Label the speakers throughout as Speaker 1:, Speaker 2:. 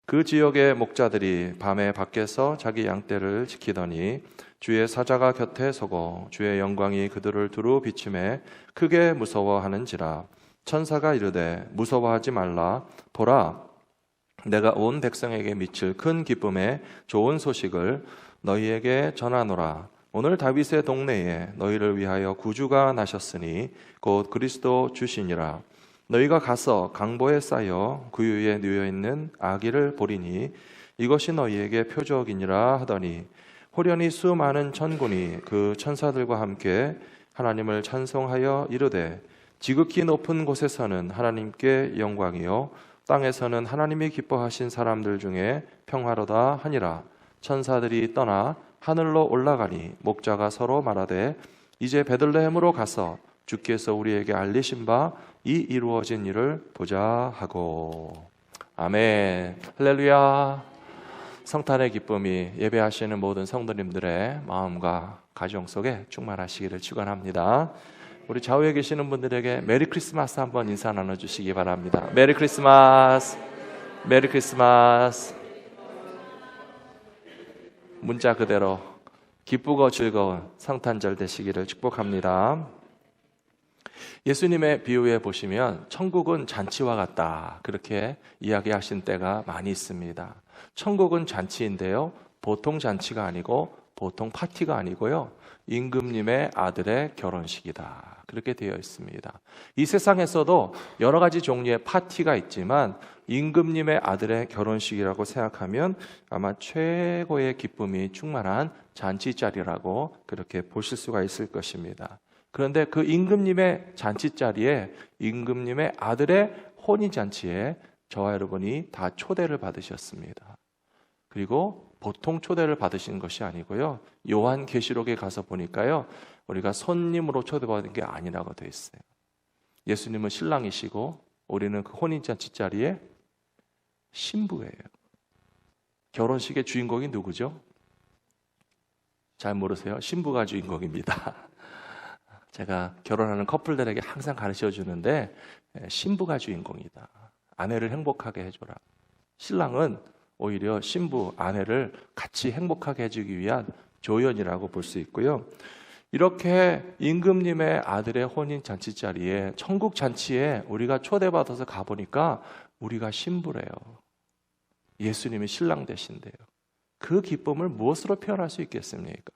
Speaker 1: 그 지역의 목자들이 밤에 밖에서 자기 양떼를 지키더니 주의 사자가 곁에 서고 주의 영광이 그들을 두루 비추매 크게 무서워하는지라. 천사가 이르되 무서워하지 말라. 보라, 내가 온 백성에게 미칠 큰 기쁨의 좋은 소식을 너희에게 전하노라. 오늘 다윗의 동네에 너희를 위하여 구주가 나셨으니 곧 그리스도 주시니라. 너희가 가서 강보에 쌓여 구유에 누워있는 아기를 보리니 이것이 너희에게 표적이니라 하더니 호련히 수많은 천군이 그 천사들과 함께 하나님을 찬송하여 이르되 지극히 높은 곳에서는 하나님께 영광이요 땅에서는 하나님이 기뻐하신 사람들 중에 평화로다 하니라. 천사들이 떠나 하늘로 올라가니 목자가 서로 말하되 이제 베들레헴으로 가서 주께서 우리에게 알리신 바 이 이루어진 일을 보자 하고. 아멘. 할렐루야. 성탄의 기쁨이 예배하시는 모든 성도님들의 마음과 가정 속에 충만하시기를 축원합니다. 우리 좌우에 계시는 분들에게 메리 크리스마스 한번 인사 나눠주시기 바랍니다. 메리 크리스마스, 메리 크리스마스. 문자 그대로 기쁘고 즐거운 성탄절 되시기를 축복합니다. 예수님의 비유에 보시면 천국은 잔치와 같다, 그렇게 이야기하신 때가 많이 있습니다. 천국은 잔치인데요, 보통 잔치가 아니고 보통 파티가 아니고요, 임금님의 아들의 결혼식이다, 그렇게 되어 있습니다. 이 세상에서도 여러 가지 종류의 파티가 있지만 임금님의 아들의 결혼식이라고 생각하면 아마 최고의 기쁨이 충만한 잔치자리라고 그렇게 보실 수가 있을 것입니다. 그런데 그 임금님의 잔치자리에, 임금님의 아들의 혼인잔치에 저와 여러분이 다 초대를 받으셨습니다. 그리고 보통 초대를 받으신 것이 아니고요, 요한계시록에 가서 보니까요, 우리가 손님으로 초대받은 게 아니라고 되어 있어요. 예수님은 신랑이시고 우리는 그 혼인잔치 자리에 신부예요. 결혼식의 주인공이 누구죠? 잘 모르세요? 신부가 주인공입니다. 제가 결혼하는 커플들에게 항상 가르쳐 주는데, 신부가 주인공이다. 아내를 행복하게 해줘라. 신랑은 오히려 신부, 아내를 같이 행복하게 해주기 위한 조연이라고 볼 수 있고요. 이렇게 임금님의 아들의 혼인 잔치 자리에, 천국 잔치에 우리가 초대받아서 가보니까 우리가 신부래요. 예수님이 신랑 되신대요. 그 기쁨을 무엇으로 표현할 수 있겠습니까?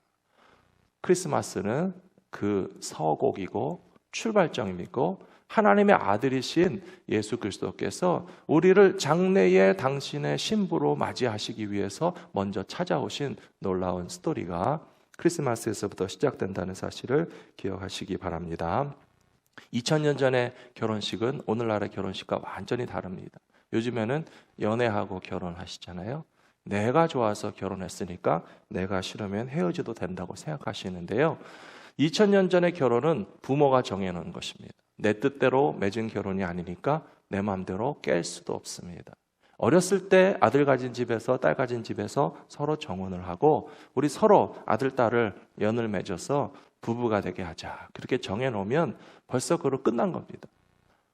Speaker 1: 크리스마스는 그 서곡이고 출발점이고 하나님의 아들이신 예수 그리스도께서 우리를 장래의 당신의 신부로 맞이하시기 위해서 먼저 찾아오신 놀라운 스토리가 크리스마스에서부터 시작된다는 사실을 기억하시기 바랍니다. 2000년 전의 결혼식은 오늘날의 결혼식과 완전히 다릅니다. 요즘에는 연애하고 결혼하시잖아요. 내가 좋아서 결혼했으니까 내가 싫으면 헤어져도 된다고 생각하시는데요, 2000년 전의 결혼은 부모가 정해놓은 것입니다. 내 뜻대로 맺은 결혼이 아니니까 내 마음대로 깰 수도 없습니다. 어렸을 때 아들 가진 집에서 딸 가진 집에서 서로 정혼을 하고 우리 서로 아들 딸을 연을 맺어서 부부가 되게 하자, 그렇게 정해놓으면 벌써 그로 끝난 겁니다.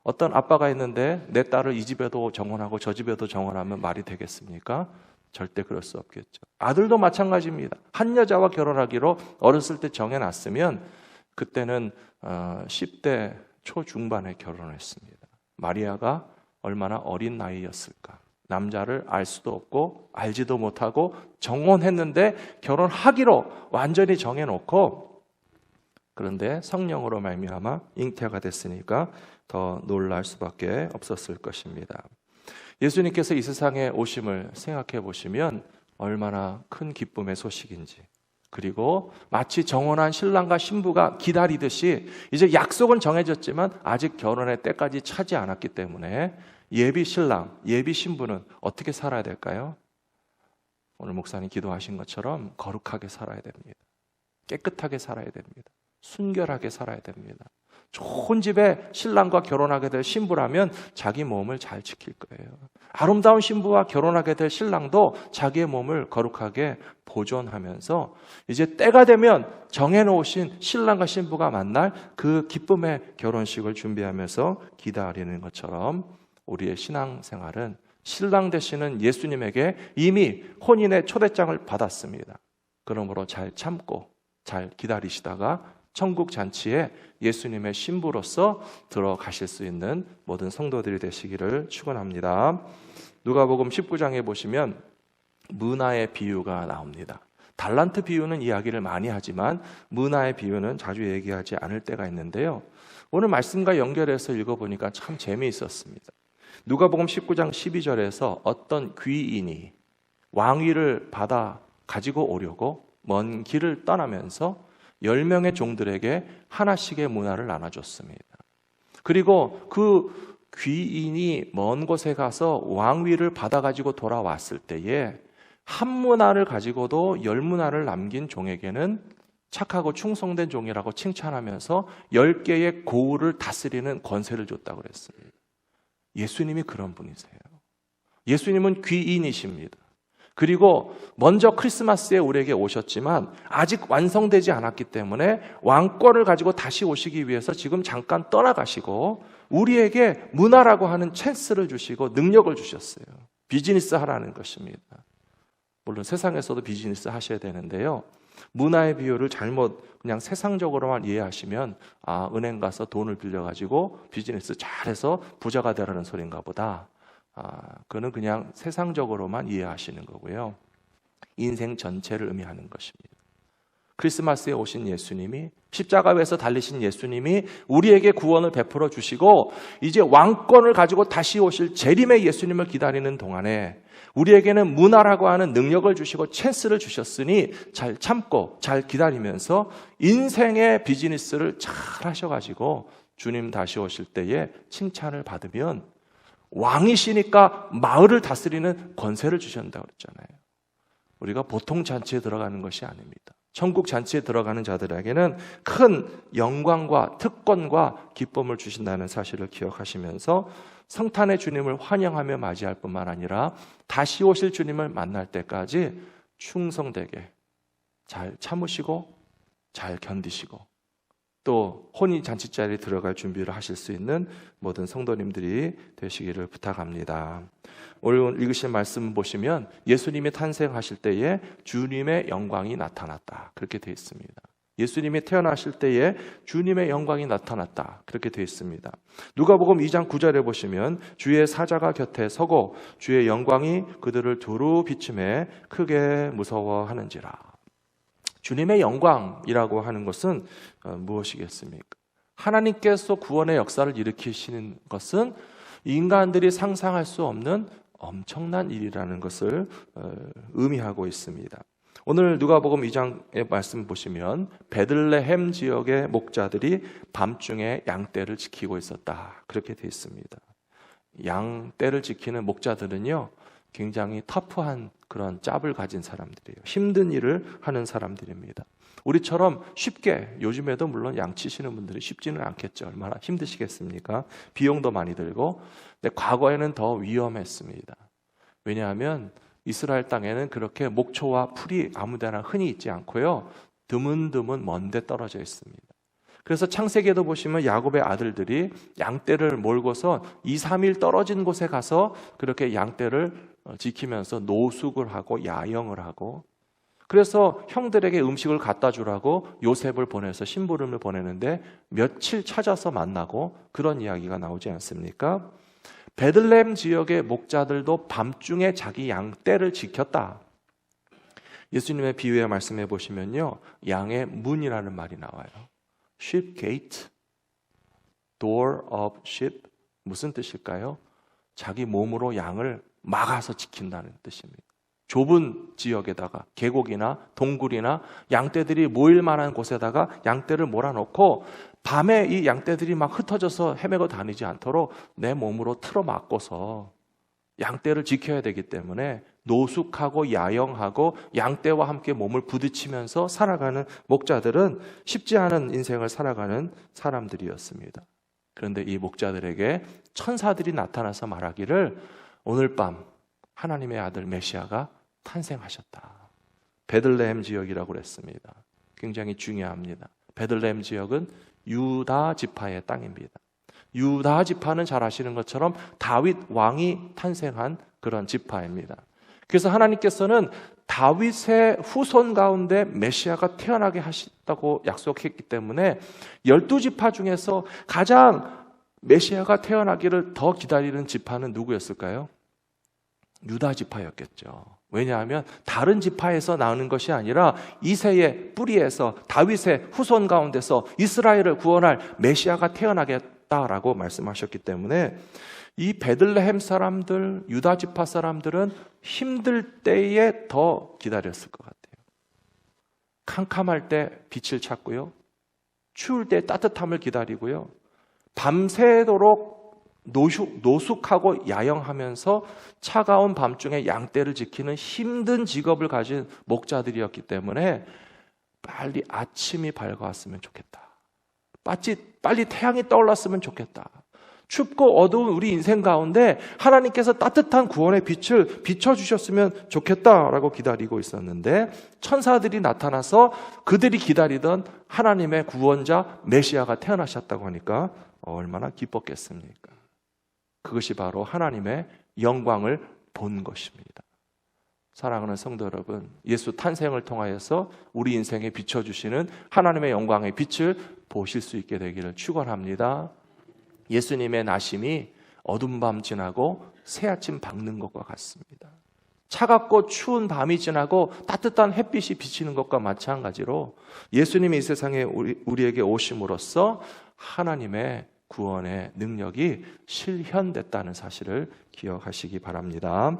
Speaker 1: 어떤 아빠가 있는데 내 딸을 이 집에도 정혼하고 저 집에도 정혼하면 말이 되겠습니까? 절대 그럴 수 없겠죠. 아들도 마찬가지입니다. 한 여자와 결혼하기로 어렸을 때 정해놨으면 그때는 10대 초중반에 결혼했습니다. 마리아가 얼마나 어린 나이였을까? 남자를 알 수도 없고 알지도 못하고 정혼했는데 결혼하기로 완전히 정해놓고, 그런데 성령으로 말미암아 잉태가 됐으니까 더 놀랄 수밖에 없었을 것입니다. 예수님께서 이 세상에 오심을 생각해 보시면 얼마나 큰 기쁨의 소식인지, 그리고 마치 정혼한 신랑과 신부가 기다리듯이 이제 약속은 정해졌지만 아직 결혼의 때까지 차지 않았기 때문에 예비 신랑, 예비 신부는 어떻게 살아야 될까요? 오늘 목사님 기도하신 것처럼 거룩하게 살아야 됩니다. 깨끗하게 살아야 됩니다. 순결하게 살아야 됩니다. 좋은 집에 신랑과 결혼하게 될 신부라면 자기 몸을 잘 지킬 거예요. 아름다운 신부와 결혼하게 될 신랑도 자기의 몸을 거룩하게 보존하면서 이제 때가 되면 정해놓으신 신랑과 신부가 만날 그 기쁨의 결혼식을 준비하면서 기다리는 것처럼 우리의 신앙생활은 신랑 되시는 예수님에게 이미 혼인의 초대장을 받았습니다. 그러므로 잘 참고 잘 기다리시다가 천국 잔치에 예수님의 신부로서 들어가실 수 있는 모든 성도들이 되시기를 축원합니다. 누가복음 19장에 보시면 문화의 비유가 나옵니다. 달란트 비유는 이야기를 많이 하지만 문화의 비유는 자주 얘기하지 않을 때가 있는데요. 오늘 말씀과 연결해서 읽어보니까 참 재미있었습니다. 누가복음 19장 12절에서 어떤 귀인이 왕위를 받아 가지고 오려고 먼 길을 떠나면서 10명의 종들에게 하나씩의 문화를 나눠줬습니다. 그리고 그 귀인이 먼 곳에 가서 왕위를 받아가지고 돌아왔을 때에 한 문화를 가지고도 10문화를 남긴 종에게는 착하고 충성된 종이라고 칭찬하면서 10개의 고을을 다스리는 권세를 줬다고 그랬습니다. 예수님이 그런 분이세요. 예수님은 귀인이십니다. 그리고 먼저 크리스마스에 우리에게 오셨지만 아직 완성되지 않았기 때문에 왕권을 가지고 다시 오시기 위해서 지금 잠깐 떠나가시고 우리에게 문화라고 하는 찬스를 주시고 능력을 주셨어요. 비즈니스 하라는 것입니다. 물론 세상에서도 비즈니스 하셔야 되는데요. 문화의 비유를 잘못 그냥 세상적으로만 이해하시면 은행 가서 돈을 빌려가지고 비즈니스 잘해서 부자가 되라는 소린가 보다. 그는 그냥 세상적으로만 이해하시는 거고요. 인생 전체를 의미하는 것입니다. 크리스마스에 오신 예수님이, 십자가에서 달리신 예수님이 우리에게 구원을 베풀어 주시고 이제 왕권을 가지고 다시 오실 재림의 예수님을 기다리는 동안에 우리에게는 문화라고 하는 능력을 주시고 찬스를 주셨으니 잘 참고 잘 기다리면서 인생의 비즈니스를 잘 하셔가지고 주님 다시 오실 때에 칭찬을 받으면 왕이시니까 마을을 다스리는 권세를 주신다고 그랬잖아요. 우리가 보통 잔치에 들어가는 것이 아닙니다. 천국 잔치에 들어가는 자들에게는 큰 영광과 특권과 기쁨을 주신다는 사실을 기억하시면서 성탄의 주님을 환영하며 맞이할 뿐만 아니라 다시 오실 주님을 만날 때까지 충성되게 잘 참으시고 잘 견디시고 또 혼인 잔치 자리에 들어갈 준비를 하실 수 있는 모든 성도님들이 되시기를 부탁합니다. 오늘 읽으신 말씀 보시면 예수님이 탄생하실 때에 주님의 영광이 나타났다 그렇게 되어 있습니다. 예수님이 태어나실 때에 주님의 영광이 나타났다 그렇게 되어 있습니다. 누가복음 2장 9절에 보시면 주의 사자가 곁에 서고 주의 영광이 그들을 두루 비추매 크게 무서워하는지라. 주님의 영광이라고 하는 것은 무엇이겠습니까? 하나님께서 구원의 역사를 일으키시는 것은 인간들이 상상할 수 없는 엄청난 일이라는 것을 의미하고 있습니다. 오늘 누가복음 2장의 말씀 보시면 베들레헴 지역의 목자들이 밤중에 양떼를 지키고 있었다 그렇게 되어 있습니다. 양떼를 지키는 목자들은요 굉장히 터프한 그런 짭을 가진 사람들이에요. 힘든 일을 하는 사람들입니다. 우리처럼 쉽게 요즘에도 물론 양 치시는 분들이 쉽지는 않겠죠. 얼마나 힘드시겠습니까? 비용도 많이 들고. 근데 과거에는 더 위험했습니다. 왜냐하면 이스라엘 땅에는 그렇게 목초와 풀이 아무데나 흔히 있지 않고요. 드문드문 먼데 떨어져 있습니다. 그래서 창세기에도 보시면 야곱의 아들들이 양떼를 몰고서 2, 3일 떨어진 곳에 가서 그렇게 양떼를 지키면서 노숙을 하고 야영을 하고 그래서 형들에게 음식을 갖다 주라고 요셉을 보내서 심부름을 보내는데 며칠 찾아서 만나고 그런 이야기가 나오지 않습니까? 베들레헴 지역의 목자들도 밤중에 자기 양떼를 지켰다. 예수님의 비유에 말씀해 보시면요. 양의 문이라는 말이 나와요. Sheep gate, door of sheep. 무슨 뜻일까요? 자기 몸으로 양을 막아서 지킨다는 뜻입니다. 좁은 지역에다가 계곡이나 동굴이나 양떼들이 모일 만한 곳에다가 양떼를 몰아놓고 밤에 이 양떼들이 막 흩어져서 헤매고 다니지 않도록 내 몸으로 틀어막고서 양떼를 지켜야 되기 때문에 노숙하고 야영하고 양떼와 함께 몸을 부딪히면서 살아가는 목자들은 쉽지 않은 인생을 살아가는 사람들이었습니다. 그런데 이 목자들에게 천사들이 나타나서 말하기를 오늘 밤 하나님의 아들 메시아가 탄생하셨다. 베들레헴 지역이라고 그랬습니다. 굉장히 중요합니다. 베들레헴 지역은 유다 지파의 땅입니다. 유다 지파는 잘 아시는 것처럼 다윗 왕이 탄생한 그런 지파입니다. 그래서 하나님께서는 다윗의 후손 가운데 메시아가 태어나게 하셨다고 약속했기 때문에 12지파 중에서 가장 메시아가 태어나기를 더 기다리는 지파는 누구였을까요? 유다 지파였겠죠. 왜냐하면 다른 지파에서 나오는 것이 아니라 이새의 뿌리에서 다윗의 후손 가운데서 이스라엘을 구원할 메시아가 태어나겠다라고 말씀하셨기 때문에 이 베들레헴 사람들, 유다 지파 사람들은 힘들 때에 더 기다렸을 것 같아요. 캄캄할 때 빛을 찾고요. 추울 때 따뜻함을 기다리고요. 밤새도록 노숙하고 야영하면서 차가운 밤중에 양떼를 지키는 힘든 직업을 가진 목자들이었기 때문에 빨리 아침이 밝아왔으면 좋겠다. 빨리 태양이 떠올랐으면 좋겠다. 춥고 어두운 우리 인생 가운데 하나님께서 따뜻한 구원의 빛을 비춰주셨으면 좋겠다라고 기다리고 있었는데 천사들이 나타나서 그들이 기다리던 하나님의 구원자 메시아가 태어나셨다고 하니까 얼마나 기뻤겠습니까? 그것이 바로 하나님의 영광을 본 것입니다. 사랑하는 성도 여러분, 예수 탄생을 통하여서 우리 인생에 비춰주시는 하나님의 영광의 빛을 보실 수 있게 되기를 축원합니다. 예수님의 나심이 어두운 밤 지나고 새아침 밝는 것과 같습니다. 차갑고 추운 밤이 지나고 따뜻한 햇빛이 비치는 것과 마찬가지로 예수님이 이 세상에 우리에게 오심으로써 하나님의 구원의 능력이 실현됐다는 사실을 기억하시기 바랍니다.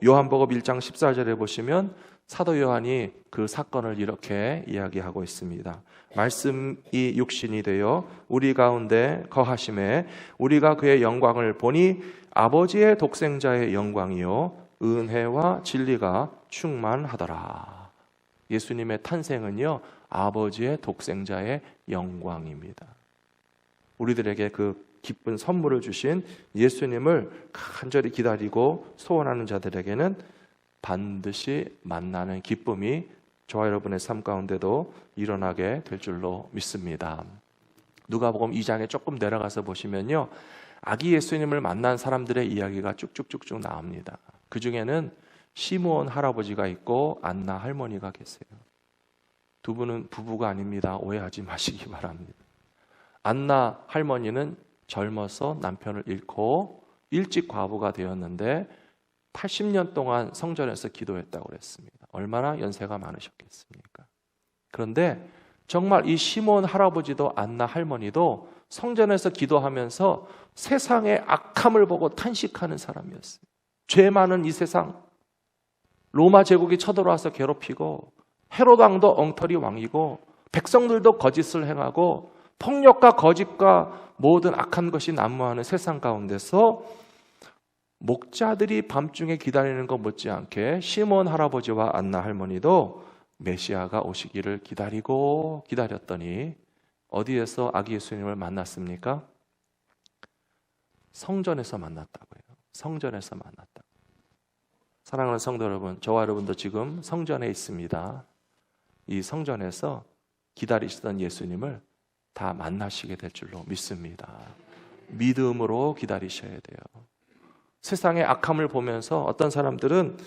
Speaker 1: 요한복음 1장 14절에 보시면 사도 요한이 그 사건을 이렇게 이야기하고 있습니다. 말씀이 육신이 되어 우리 가운데 거하심에 우리가 그의 영광을 보니 아버지의 독생자의 영광이요 은혜와 진리가 충만하더라. 예수님의 탄생은요 아버지의 독생자의 영광입니다. 우리들에게 그 기쁜 선물을 주신 예수님을 간절히 기다리고 소원하는 자들에게는 반드시 만나는 기쁨이 저와 여러분의 삶 가운데도 일어나게 될 줄로 믿습니다. 누가복음 2장에 조금 내려가서 보시면요, 아기 예수님을 만난 사람들의 이야기가 쭉쭉쭉쭉 나옵니다. 그 중에는 시므온 할아버지가 있고 안나 할머니가 계세요. 두 분은 부부가 아닙니다. 오해하지 마시기 바랍니다. 안나 할머니는 젊어서 남편을 잃고 일찍 과부가 되었는데 80년 동안 성전에서 기도했다고 그랬습니다. 얼마나 연세가 많으셨겠습니까? 그런데 정말 이 시몬 할아버지도 안나 할머니도 성전에서 기도하면서 세상의 악함을 보고 탄식하는 사람이었어요. 죄 많은 이 세상, 로마 제국이 쳐들어와서 괴롭히고 헤롯 왕도 엉터리 왕이고 백성들도 거짓을 행하고 폭력과 거짓과 모든 악한 것이 난무하는 세상 가운데서 목자들이 밤중에 기다리는 것 못지않게 시몬 할아버지와 안나 할머니도 메시아가 오시기를 기다리고 기다렸더니 어디에서 아기 예수님을 만났습니까? 성전에서 만났다고요. 성전에서 만났다. 사랑하는 성도 여러분, 저와 여러분도 지금 성전에 있습니다. 이 성전에서 기다리시던 예수님을 다 만나시게 될 줄로 믿습니다. 믿음으로 기다리셔야 돼요. 세상의 악함을 보면서 어떤 사람들은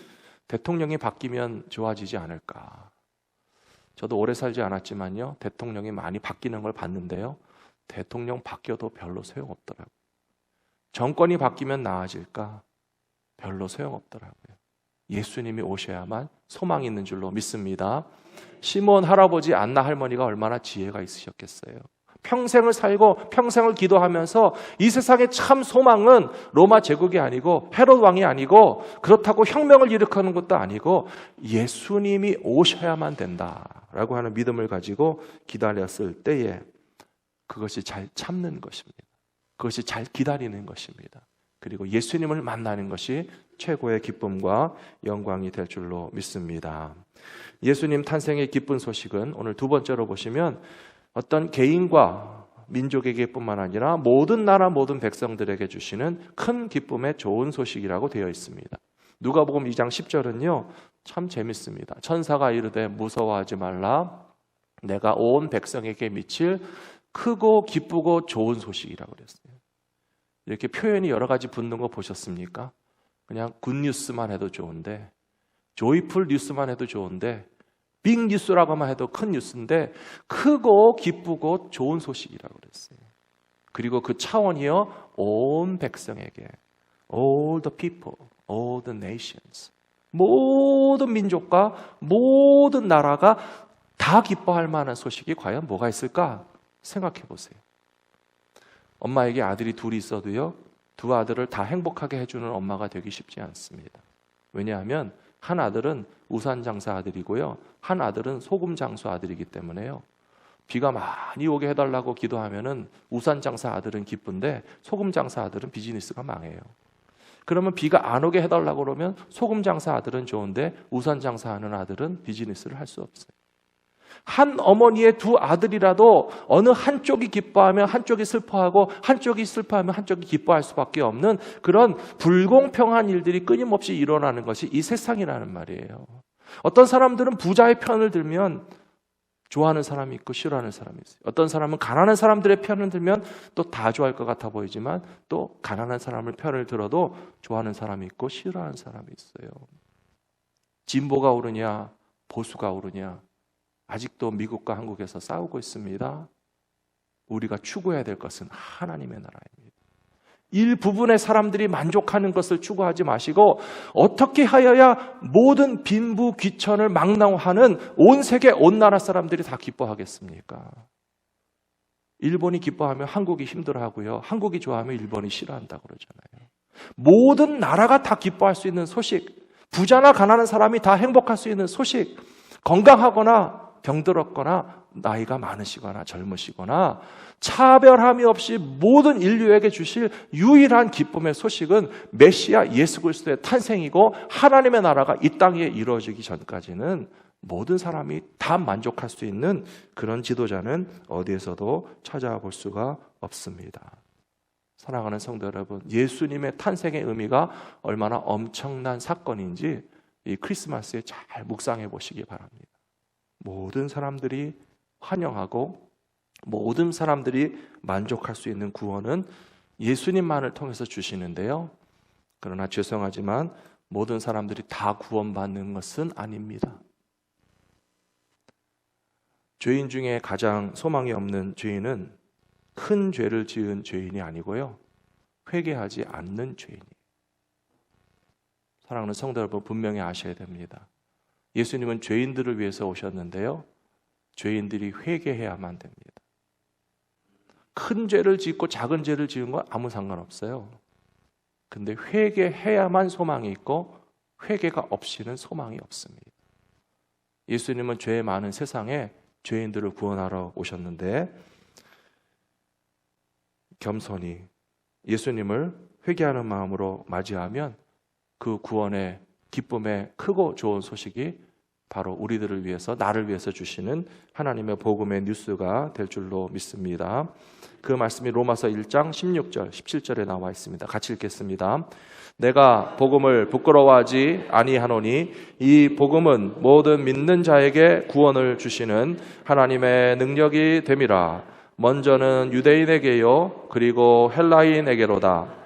Speaker 1: 대통령이 바뀌면 좋아지지 않을까. 저도 오래 살지 않았지만요, 대통령이 많이 바뀌는 걸 봤는데요, 대통령 바뀌어도 별로 소용없더라고요. 정권이 바뀌면 나아질까? 별로 소용없더라고요. 예수님이 오셔야만 소망이 있는 줄로 믿습니다. 시몬 할아버지, 안나 할머니가 얼마나 지혜가 있으셨겠어요. 평생을 살고 평생을 기도하면서 이 세상의 참 소망은 로마 제국이 아니고 헤롯 왕이 아니고 그렇다고 혁명을 일으키는 것도 아니고 예수님이 오셔야만 된다라고 하는 믿음을 가지고 기다렸을 때에 그것이 잘 참는 것입니다. 그것이 잘 기다리는 것입니다. 그리고 예수님을 만나는 것이 최고의 기쁨과 영광이 될 줄로 믿습니다. 예수님 탄생의 기쁜 소식은 오늘 두 번째로 보시면 어떤 개인과 민족에게 뿐만 아니라 모든 나라 모든 백성들에게 주시는 큰 기쁨의 좋은 소식이라고 되어 있습니다. 누가복음 2장 10절은요 참 재밌습니다. 천사가 이르되 무서워하지 말라, 내가 온 백성에게 미칠 크고 기쁘고 좋은 소식이라고 그랬어요. 이렇게 표현이 여러 가지 붙는 거 보셨습니까? 그냥 굿뉴스만 해도 좋은데, 조이풀 뉴스만 해도 좋은데, 빅 뉴스라고만 해도 큰 뉴스인데 크고 기쁘고 좋은 소식이라고 그랬어요. 그리고 그 차원이요, 온 백성에게, all the people, all the nations, 모든 민족과 모든 나라가 다 기뻐할 만한 소식이 과연 뭐가 있을까 생각해 보세요. 엄마에게 아들이 둘이 있어도요, 두 아들을 다 행복하게 해주는 엄마가 되기 쉽지 않습니다. 왜냐하면 한 아들은 우산 장사 아들이고요, 한 아들은 소금 장수 아들이기 때문에요. 비가 많이 오게 해달라고 기도하면은 우산 장사 아들은 기쁜데 소금 장사 아들은 비즈니스가 망해요. 그러면 비가 안 오게 해달라고 그러면 소금 장사 아들은 좋은데 우산 장사하는 아들은 비즈니스를 할 수 없어요. 한 어머니의 두 아들이라도 어느 한쪽이 기뻐하면 한쪽이 슬퍼하고, 한쪽이 슬퍼하면 한쪽이 기뻐할 수밖에 없는 그런 불공평한 일들이 끊임없이 일어나는 것이 이 세상이라는 말이에요. 어떤 사람들은 부자의 편을 들면 좋아하는 사람이 있고 싫어하는 사람이 있어요. 어떤 사람은 가난한 사람들의 편을 들면 또 다 좋아할 것 같아 보이지만 또 가난한 사람을 편을 들어도 좋아하는 사람이 있고 싫어하는 사람이 있어요. 진보가 오르냐 보수가 오르냐, 아직도 미국과 한국에서 싸우고 있습니다. 우리가 추구해야 될 것은 하나님의 나라입니다. 일부분의 사람들이 만족하는 것을 추구하지 마시고 어떻게 하여야 모든 빈부 귀천을 망라하는 온 세계 온 나라 사람들이 다 기뻐하겠습니까? 일본이 기뻐하면 한국이 힘들어하고요, 한국이 좋아하면 일본이 싫어한다고 그러잖아요. 모든 나라가 다 기뻐할 수 있는 소식, 부자나 가난한 사람이 다 행복할 수 있는 소식, 건강하거나 병들었거나 나이가 많으시거나 젊으시거나 차별함이 없이 모든 인류에게 주실 유일한 기쁨의 소식은 메시아 예수 그리스도의 탄생이고, 하나님의 나라가 이 땅에 이루어지기 전까지는 모든 사람이 다 만족할 수 있는 그런 지도자는 어디에서도 찾아볼 수가 없습니다. 사랑하는 성도 여러분, 예수님의 탄생의 의미가 얼마나 엄청난 사건인지 이 크리스마스에 잘 묵상해 보시기 바랍니다. 모든 사람들이 환영하고 모든 사람들이 만족할 수 있는 구원은 예수님만을 통해서 주시는데요, 그러나 죄송하지만 모든 사람들이 다 구원받는 것은 아닙니다. 죄인 중에 가장 소망이 없는 죄인은 큰 죄를 지은 죄인이 아니고요, 회개하지 않는 죄인이에요. 사랑하는 성도 여러분, 분명히 아셔야 됩니다. 예수님은 죄인들을 위해서 오셨는데요, 죄인들이 회개해야만 됩니다. 큰 죄를 짓고 작은 죄를 지은 건 아무 상관없어요. 근데 회개해야만 소망이 있고 회개가 없이는 소망이 없습니다. 예수님은 죄 많은 세상에 죄인들을 구원하러 오셨는데 겸손히 예수님을 회개하는 마음으로 맞이하면 그 구원의 기쁨의 크고 좋은 소식이 바로 우리들을 위해서, 나를 위해서 주시는 하나님의 복음의 뉴스가 될 줄로 믿습니다. 그 말씀이 로마서 1장 16절, 17절에 나와 있습니다. 같이 읽겠습니다. 내가 복음을 부끄러워하지 아니하노니 이 복음은 모든 믿는 자에게 구원을 주시는 하나님의 능력이 됨이라. 먼저는 유대인에게요 그리고 헬라인에게로다.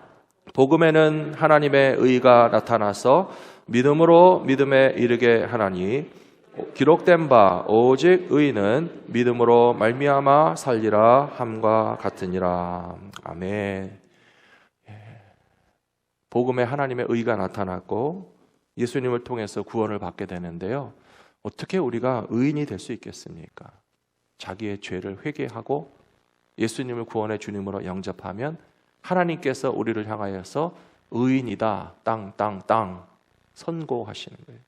Speaker 1: 복음에는 하나님의 의가 나타나서 믿음으로 믿음에 이르게 하나니 기록된 바 오직 의인은 믿음으로 말미암아 살리라 함과 같으니라. 아멘. 복음에 하나님의 의가 나타났고 예수님을 통해서 구원을 받게 되는데요, 어떻게 우리가 의인이 될 수 있겠습니까? 자기의 죄를 회개하고 예수님을 구원의 주님으로 영접하면 하나님께서 우리를 향하여서 의인이다 땅땅땅 선고하시는 거예요.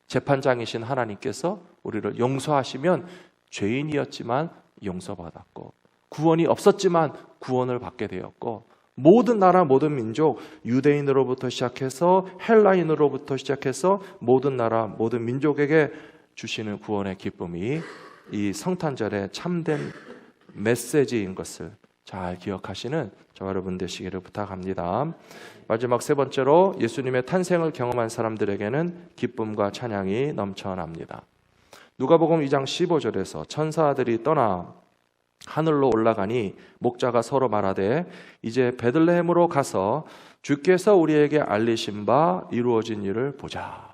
Speaker 1: 재판장이신 하나님께서 우리를 용서하시면 죄인이었지만 용서받았고, 구원이 없었지만 구원을 받게 되었고, 모든 나라 모든 민족, 유대인으로부터 시작해서 헬라인으로부터 시작해서 모든 나라 모든 민족에게 주시는 구원의 기쁨이 이 성탄절의 참된 메시지인 것을 잘 기억하시는 저와 여러분 되시기를 부탁합니다. 마지막 세 번째로, 예수님의 탄생을 경험한 사람들에게는 기쁨과 찬양이 넘쳐납니다. 누가복음 2장 15절에서 천사들이 떠나 하늘로 올라가니 목자가 서로 말하되 이제 베들레헴으로 가서 주께서 우리에게 알리신 바 이루어진 일을 보자.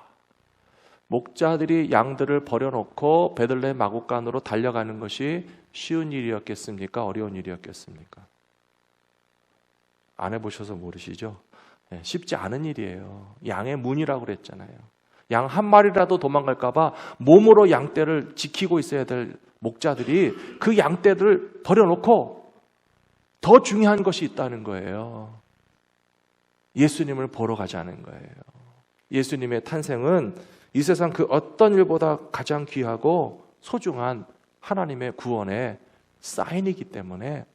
Speaker 1: 목자들이 양들을 버려놓고 베들레헴 마구간으로 달려가는 것이 쉬운 일이었겠습니까? 어려운 일이었겠습니까? 안 해보셔서 모르시죠? 쉽지 않은 일이에요. 양의 문이라고 그랬잖아요. 양 한 마리라도 도망갈까봐 몸으로 양떼를 지키고 있어야 될 목자들이 그 양떼들을 버려놓고 더 중요한 것이 있다는 거예요. 예수님을 보러 가자는 거예요. 예수님의 탄생은 이 세상 그 어떤 일보다 가장 귀하고 소중한 하나님의 구원의 사인이기 때문에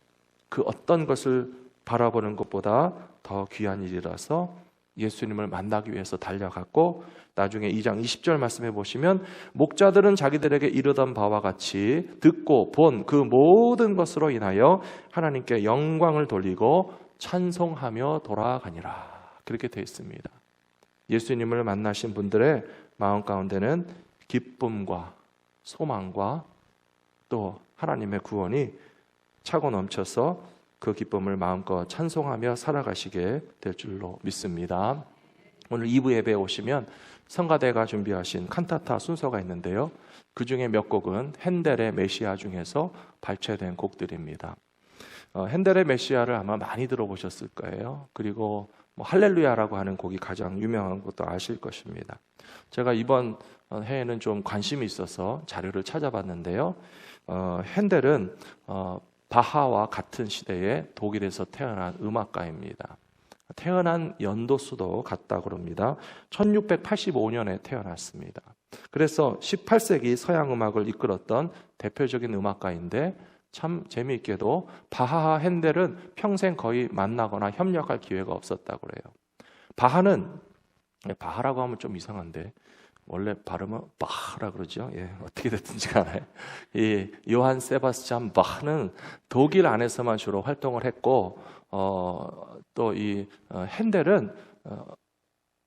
Speaker 1: 그 어떤 것을 바라보는 것보다 더 귀한 일이라서 예수님을 만나기 위해서 달려갔고, 나중에 2장 20절 말씀해 보시면 목자들은 자기들에게 이르던 바와 같이 듣고 본 그 모든 것으로 인하여 하나님께 영광을 돌리고 찬송하며 돌아가니라. 그렇게 되어 있습니다. 예수님을 만나신 분들의 마음 가운데는 기쁨과 소망과 또 하나님의 구원이 차고 넘쳐서 그 기쁨을 마음껏 찬송하며 살아가시게 될 줄로 믿습니다. 오늘 2부 예배에 오시면 성가대가 준비하신 칸타타 순서가 있는데요, 그 중에 몇 곡은 핸델의 메시아 중에서 발췌된 곡들입니다. 핸델의 메시아를 아마 많이 들어보셨을 거예요. 그리고 할렐루야라고 하는 곡이 가장 유명한 것도 아실 것입니다. 제가 이번 해에는 좀 관심이 있어서 자료를 찾아봤는데요, 핸델은 바하와 같은 시대에 독일에서 태어난 음악가입니다. 태어난 연도수도 같다고 합니다. 1685년에 태어났습니다. 그래서 18세기 서양 음악을 이끌었던 대표적인 음악가인데, 참 재미있게도 바하와 핸델은 평생 거의 만나거나 협력할 기회가 없었다고 그래요. 바하라고 하면 좀 이상한데 원래 발음은 바하라 그러죠. 어떻게 됐든지 간에 이 요한 세바스찬 바하는 독일 안에서만 주로 활동을 했고, 또 이 핸델은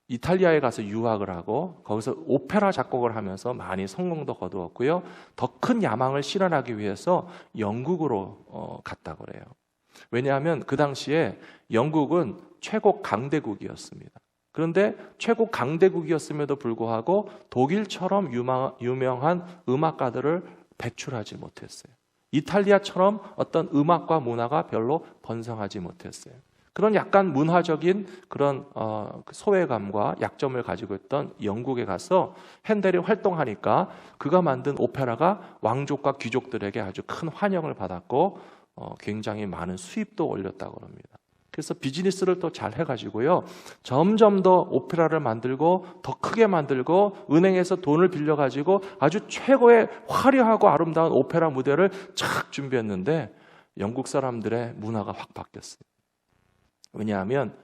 Speaker 1: 이탈리아에 가서 유학을 하고 거기서 오페라 작곡을 하면서 많이 성공도 거두었고요. 더 큰 야망을 실현하기 위해서 영국으로 갔다고 그래요. 왜냐하면 그 당시에 영국은 최고 강대국이었습니다. 그런데 최고 강대국이었음에도 불구하고 독일처럼 유명한 음악가들을 배출하지 못했어요. 이탈리아처럼 어떤 음악과 문화가 별로 번성하지 못했어요. 그런 약간 문화적인 그런 소외감과 약점을 가지고 있던 영국에 가서 핸델이 활동하니까 그가 만든 오페라가 왕족과 귀족들에게 아주 큰 환영을 받았고 굉장히 많은 수입도 올렸다고 합니다. 그래서 비즈니스를 또 잘 해가지고요, 점점 더 오페라를 만들고 더 크게 만들고 은행에서 돈을 빌려가지고 아주 최고의 화려하고 아름다운 오페라 무대를 착 준비했는데 영국 사람들의 문화가 확 바뀌었어요. 왜냐하면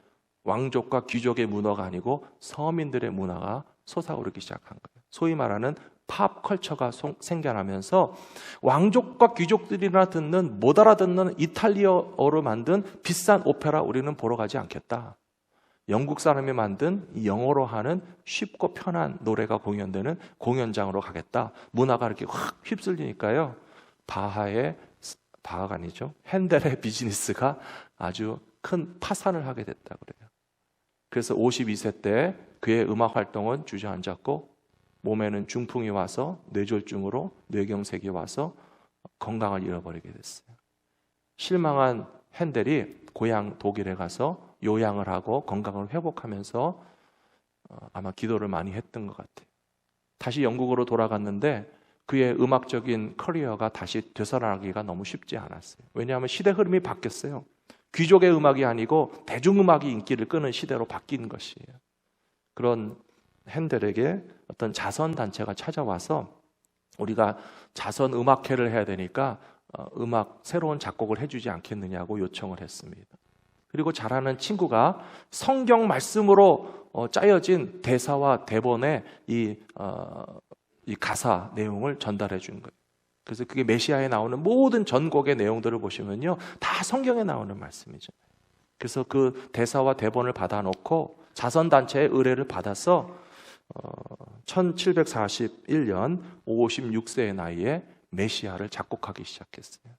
Speaker 1: 왕족과 귀족의 문화가 아니고 서민들의 문화가 솟아오르기 시작한 거예요. 소위 말하는 팝 컬처가 생겨나면서 왕족과 귀족들이나 못 알아듣는 이탈리아어로 만든 비싼 오페라 우리는 보러 가지 않겠다. 영국 사람이 만든 영어로 하는 쉽고 편한 노래가 공연되는 공연장으로 가겠다. 문화가 이렇게 확 휩쓸리니까요, 바하가 아니죠, 핸델의 비즈니스가 아주 큰 파산을 하게 됐다고 그래요. 그래서 52세 때 그의 음악 활동은 주저앉았고 몸에는 중풍이 와서 뇌졸중으로 뇌경색이 와서 건강을 잃어버리게 됐어요. 실망한 핸델이 고향 독일에 가서 요양을 하고 건강을 회복하면서 아마 기도를 많이 했던 것 같아요. 다시 영국으로 돌아갔는데 그의 음악적인 커리어가 다시 되살아나기가 너무 쉽지 않았어요. 왜냐하면 시대 흐름이 바뀌었어요. 귀족의 음악이 아니고 대중음악이 인기를 끄는 시대로 바뀐 것이에요. 그런 핸델에게 어떤 자선단체가 찾아와서 우리가 자선 음악회를 해야 되니까 새로운 작곡을 해주지 않겠느냐고 요청을 했습니다. 그리고 잘하는 친구가 성경 말씀으로 짜여진 대사와 대본의 이 가사 내용을 전달해 준 거예요. 그래서 그게 메시아에 나오는 모든 전곡의 내용들을 보시면요, 다 성경에 나오는 말씀이죠. 그래서 그 대사와 대본을 받아놓고 자선단체의 의뢰를 받아서 1741년 56세의 나이에 메시아를 작곡하기 시작했어요.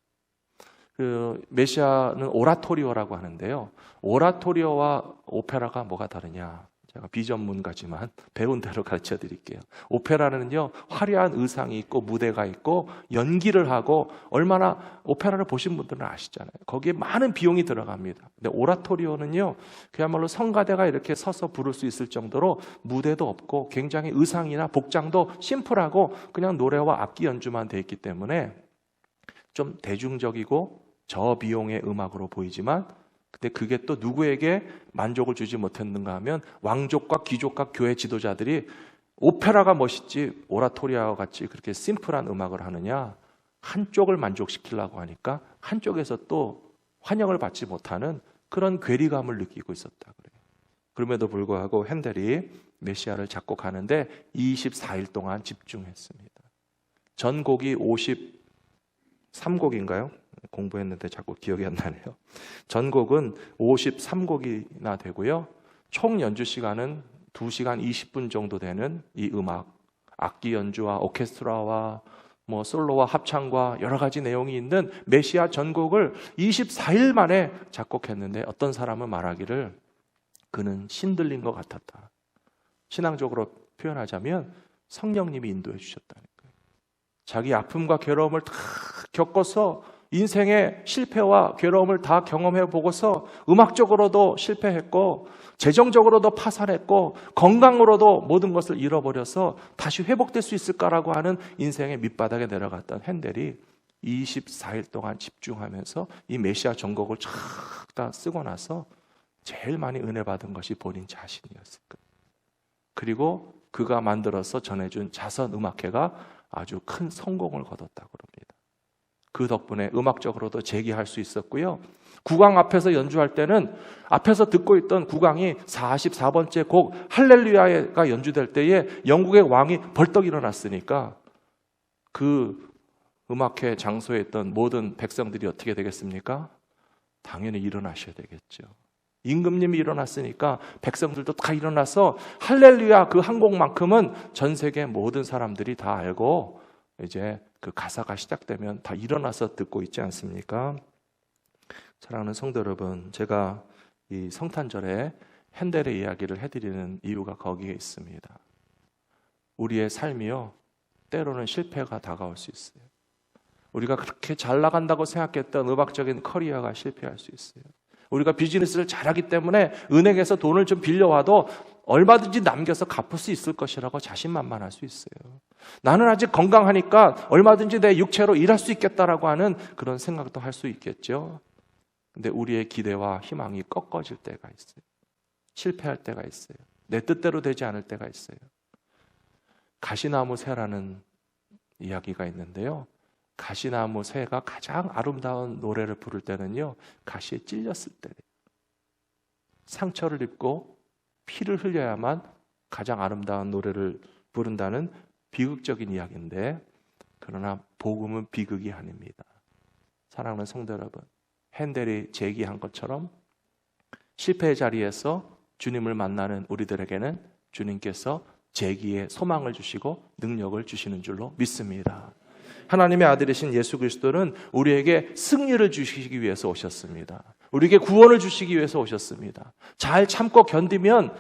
Speaker 1: 그 메시아는 오라토리오라고 하는데요. 오라토리오와 오페라가 뭐가 다르냐? 제가 비전문가지만 배운 대로 가르쳐 드릴게요. 오페라는요, 화려한 의상이 있고 무대가 있고 연기를 하고, 얼마나 오페라를 보신 분들은 아시잖아요. 거기에 많은 비용이 들어갑니다. 근데 오라토리오는요, 그야말로 성가대가 이렇게 서서 부를 수 있을 정도로 무대도 없고 굉장히 의상이나 복장도 심플하고 그냥 노래와 악기 연주만 돼 있기 때문에 좀 대중적이고 저비용의 음악으로 보이지만, 근데 그게 또 누구에게 만족을 주지 못했는가 하면 왕족과 귀족과 교회 지도자들이 오페라가 멋있지 오라토리아와 같이 그렇게 심플한 음악을 하느냐, 한쪽을 만족시키려고 하니까 한쪽에서 또 환영을 받지 못하는 그런 괴리감을 느끼고 있었다 그래요. 그럼에도 불구하고 핸델이 메시아를 작곡하는데 24일 동안 집중했습니다. 전곡이 53곡인가요? 공부했는데 자꾸 기억이 안 나네요. 전곡은 53곡이나 되고요. 총 연주 시간은 2시간 20분 정도 되는 이 음악, 악기 연주와 오케스트라와 뭐 솔로와 합창과 여러 가지 내용이 있는 메시아 전곡을 24일 만에 작곡했는데, 어떤 사람은 말하기를 그는 신들린 것 같았다. 신앙적으로 표현하자면 성령님이 인도해 주셨다는 거예요. 자기 아픔과 괴로움을 다 겪어서 인생의 실패와 괴로움을 다 경험해 보고서 음악적으로도 실패했고 재정적으로도 파산했고 건강으로도 모든 것을 잃어버려서 다시 회복될 수 있을까라고 하는 인생의 밑바닥에 내려갔던 핸델이 24일 동안 집중하면서 이 메시아 전곡을 쫙 다 쓰고 나서 제일 많이 은혜 받은 것이 본인 자신이었을 거예요. 그리고 그가 만들어서 전해준 자선 음악회가 아주 큰 성공을 거뒀다고 합니다. 그 덕분에 음악적으로도 재기할 수 있었고요. 국왕 앞에서 연주할 때는 앞에서 듣고 있던 국왕이 44번째 곡 할렐루야가 연주될 때에 영국의 왕이 벌떡 일어났으니까 그 음악회 장소에 있던 모든 백성들이 어떻게 되겠습니까? 당연히 일어나셔야 되겠죠. 임금님이 일어났으니까 백성들도 다 일어나서 할렐루야 그 한 곡만큼은 전 세계 모든 사람들이 다 알고 이제 그 가사가 시작되면 다 일어나서 듣고 있지 않습니까? 사랑하는 성도 여러분, 제가 이 성탄절에 핸델의 이야기를 해드리는 이유가 거기에 있습니다. 우리의 삶이요, 때로는 실패가 다가올 수 있어요. 우리가 그렇게 잘 나간다고 생각했던 음악적인 커리어가 실패할 수 있어요. 우리가 비즈니스를 잘하기 때문에 은행에서 돈을 좀 빌려와도 얼마든지 남겨서 갚을 수 있을 것이라고 자신만만할 수 있어요. 나는 아직 건강하니까 얼마든지 내 육체로 일할 수 있겠다라고 하는 그런 생각도 할 수 있겠죠. 근데 우리의 기대와 희망이 꺾어질 때가 있어요. 실패할 때가 있어요. 내 뜻대로 되지 않을 때가 있어요. 가시나무 새라는 이야기가 있는데요. 가시나무 새가 가장 아름다운 노래를 부를 때는요, 가시에 찔렸을 때예요. 상처를 입고 피를 흘려야만 가장 아름다운 노래를 부른다는 비극적인 이야기인데, 그러나 복음은 비극이 아닙니다. 사랑하는 성도 여러분, 핸델이 제기한 것처럼 실패의 자리에서 주님을 만나는 우리들에게는 주님께서 재기의 소망을 주시고 능력을 주시는 줄로 믿습니다. 하나님의 아들이신 예수 그리스도는 우리에게 승리를 주시기 위해서 오셨습니다. 우리에게 구원을 주시기 위해서 오셨습니다. 잘 참고 견디면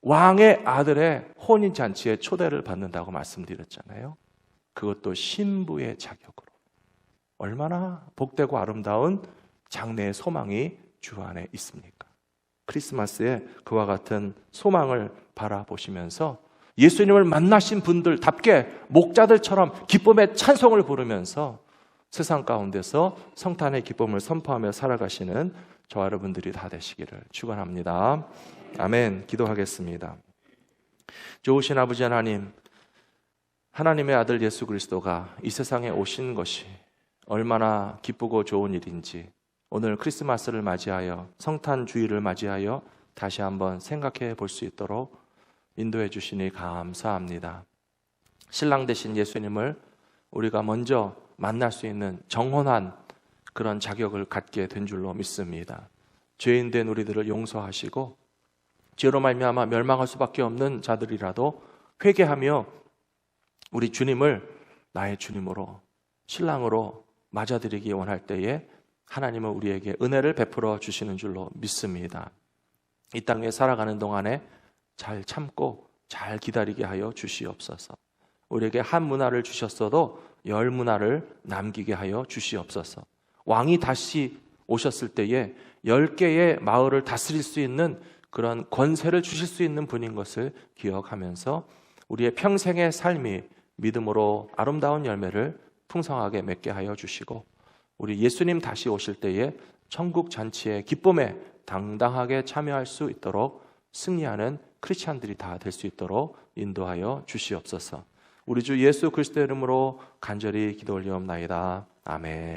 Speaker 1: 왕의 아들의 혼인잔치에 초대를 받는다고 말씀드렸잖아요. 그것도 신부의 자격으로. 얼마나 복되고 아름다운 장래의 소망이 주 안에 있습니까? 크리스마스에 그와 같은 소망을 바라보시면서 예수님을 만나신 분들답게 목자들처럼 기쁨의 찬송을 부르면서 세상 가운데서 성탄의 기쁨을 선포하며 살아가시는 저와 여러분들이 다 되시기를 축원합니다. 아멘. 기도하겠습니다. 좋으신 아버지 하나님, 하나님의 아들 예수 그리스도가 이 세상에 오신 것이 얼마나 기쁘고 좋은 일인지 오늘 크리스마스를 맞이하여 성탄 주일을 맞이하여 다시 한번 생각해 볼 수 있도록 인도해 주시니 감사합니다. 신랑 되신 예수님을 우리가 먼저 만날 수 있는 정혼한 그런 자격을 갖게 된 줄로 믿습니다. 죄인 된 우리들을 용서하시고 죄로 말미암아 멸망할 수밖에 없는 자들이라도 회개하며 우리 주님을 나의 주님으로 신랑으로 맞아들이기 원할 때에 하나님은 우리에게 은혜를 베풀어 주시는 줄로 믿습니다. 이 땅에 살아가는 동안에 잘 참고 잘 기다리게 하여 주시옵소서. 우리에게 한 문화를 주셨어도 10문화를 남기게 하여 주시옵소서. 왕이 다시 오셨을 때에 10개의 마을을 다스릴 수 있는 그런 권세를 주실 수 있는 분인 것을 기억하면서 우리의 평생의 삶이 믿음으로 아름다운 열매를 풍성하게 맺게 하여 주시고, 우리 예수님 다시 오실 때에 천국 잔치의 기쁨에 당당하게 참여할 수 있도록 승리하는 크리스찬들이 다 될 수 있도록 인도하여 주시옵소서. 우리 주 예수 그리스도의 이름으로 간절히 기도 올리옵나이다. 아멘.